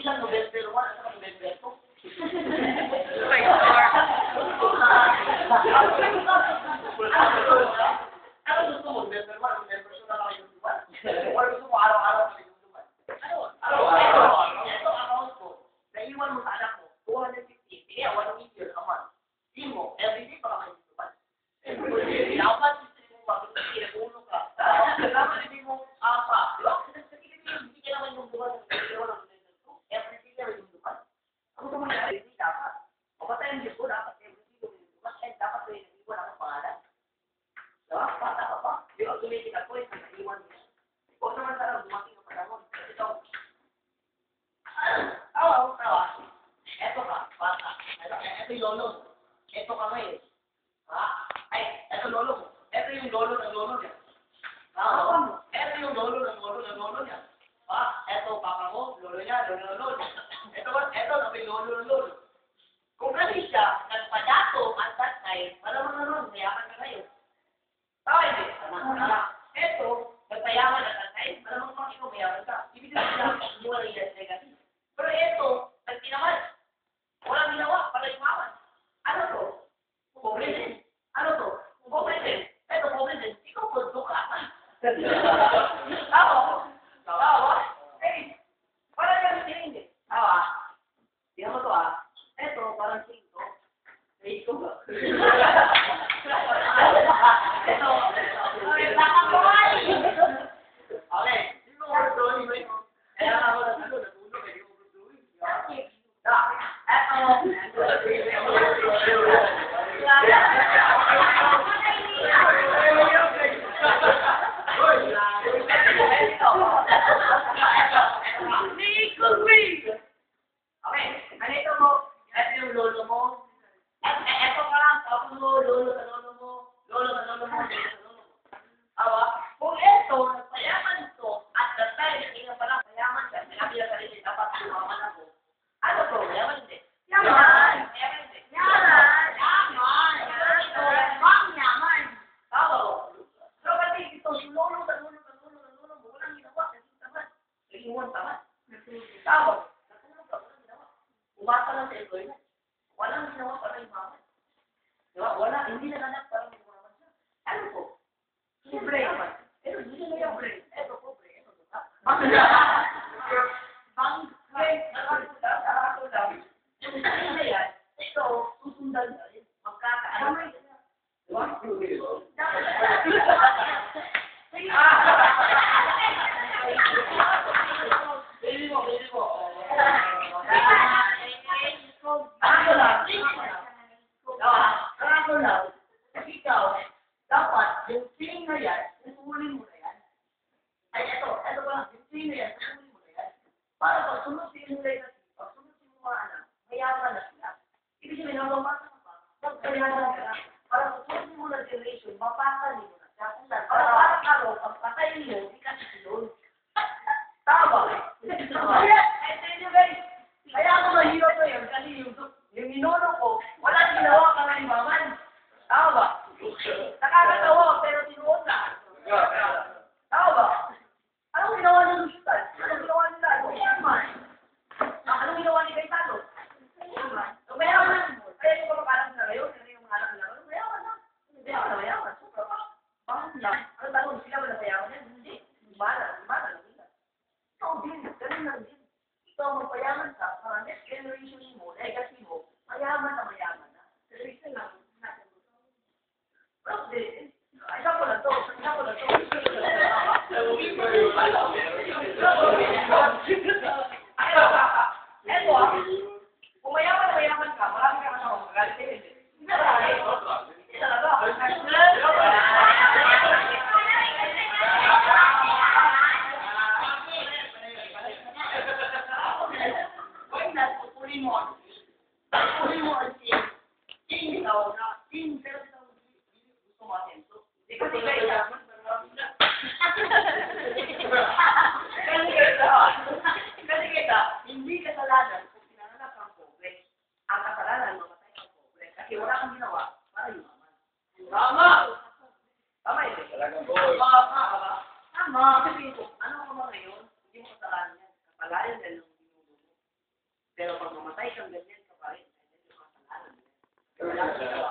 lang November 1 at November 2. Ano gusto mo? November 1, November 2 na kayo lutuan? Or gusto mo araw-araw kayo lutuan? Ano? Araw-araw. Ito account ko. Naiwan mo sa anak mo. 250. Sige, 1 million a month. Hindi mo, everyday pa kayo lutuan. Dapat gusto mo mag-sige, ulo ka. Dapat hindi mo apa. Hindi ka naman yung buwan ng everyday ka rin lutuan. Ang gusto mo na everyday dapat. Mapatayin din ko dapat everyday ko rin lutuan. And dapat ko yung nag-iwan ako pangalan. Diba? Bata ka pa. Yung automatic ako yung nag-iwan mo. Huwag naman sarang dumating ang panahon. Ito. Tawa. Eto ka, bata. Eto yung lolo. Eto ka ngayon. Ha? Ay, eto lolo mo. Eto yung lolo ng lolo niya. Eto yung lolo ng lolo niya. Ha? Eto papa mo, lolo niya, lolo ng lolo. Eto na may lolo ng lolo. Kung kasi siya, nagpadato at that time, malamang na nun, mayaman ka ngayon. Tawa hindi. Eto, nagpayaman at that time, malamang mga ikaw mayaman ka. Ibig sabihin na, hindi wala yan negative. Pero eto, nagtinaman. Walang ginawa para yumaman. Ano to? Pobre din. Ano to? Pobre din. Eto, pobre din. Ikaw po, duka. Tawa. Eh, parang yung hindi. Tawa. Tingnan mo to Eto, parang singko. Eh, ikaw ba? Eto. Nakakuhay! Okay. Hindi mo overdoing mo yun. Kaya ako natulog, hindi mo overdoing. Okay, ganito mo, ito yung lolo mo. Ito ka lang, tapos mo, lolo sa lolo mo, lolo sa lolo mo. Kung ito, nagpayaman ito, at the time, hindi nga palang mayaman ka, sinabi na sarili, dapat tumaman ako. Ano to? Mayaman hindi. Yaman! Mayaman hindi. Yaman! Yaman! Tama ko. Pero kasi ito, yung lolo sa lolo mo, walang ginawa, kasi tamad. Iiwan tamad. Tama. Natulog ka, walang ginawa. Umasa lang sa ito, walang ginawa para imaman. Diba? Wala, hindi nanganak para imaman siya. Ano po? Pobre naman. Pero hindi na yung pobre. Ito pobre. Ito diba? Nakakot lang. Yung sabi na yan, ito, susundan na rin. Magkakaalam. Diba? Baby mo. Ako lang. Ikaw, dapat, yung feeling na yan, susulin mo na yan. Ay, ito ba, yung feeling na yan, susulin mo na yan. Para pag sunusin mo na yan, pag sunusin mo mga anak, mayaman na sila. Ibig sabihin, habang bata ka pa, magkayaman ka na. Para pag sunusin mo na generation, mapasali mo na siya. Para parang ako, pag patayin mo, hindi ka sisilon. Tama. I tell you guys, kaya ako mahirap na yun, kasi yung inono ko, wala ginawa ka na imaman. Tama ba? Nakakatawa, pero tinuod na. Tama ba? Anong ginawa ni Lucitan? Anong ginawa nila? Yaman. Anong ginawa ni Gaetano? Yaman. Mayaman. Kaya yung kumakalam na ngayon, ano yung mga anak nila? Mayaman na. Mayaman. Sobra pa. Bakit lang? Ano tanong? Sila ba napayaman yan? Hindi. Mana lang nila. Ikaw din. Ganun lang din. Ikaw magpayaman ka, para next generation mo, legacy mo, mayaman na. Pero isa lang. Isa ko na to. Eto kung mayaman ka, marami ka na magalit eh. Hindi talaga. Why not? Pupulin mo ang ting daw na ting pero gusto mo atento. Hindi kasi kaya kasi kita, hindi kasalanan kung pinanganak kang pobre. Ang kasalanan, mamatay kang pobre. Kasi wala kang ginawa para yumaman. Tama! Tama yun. Tama. Kasi ano ka ba ngayon, hindi mo kasalanan yan. Kapalayan dahil ng binulo mo. Pero pag mamatay kang ganyan ka pa rin, ganyan yung kasalanan. Pero lagi ka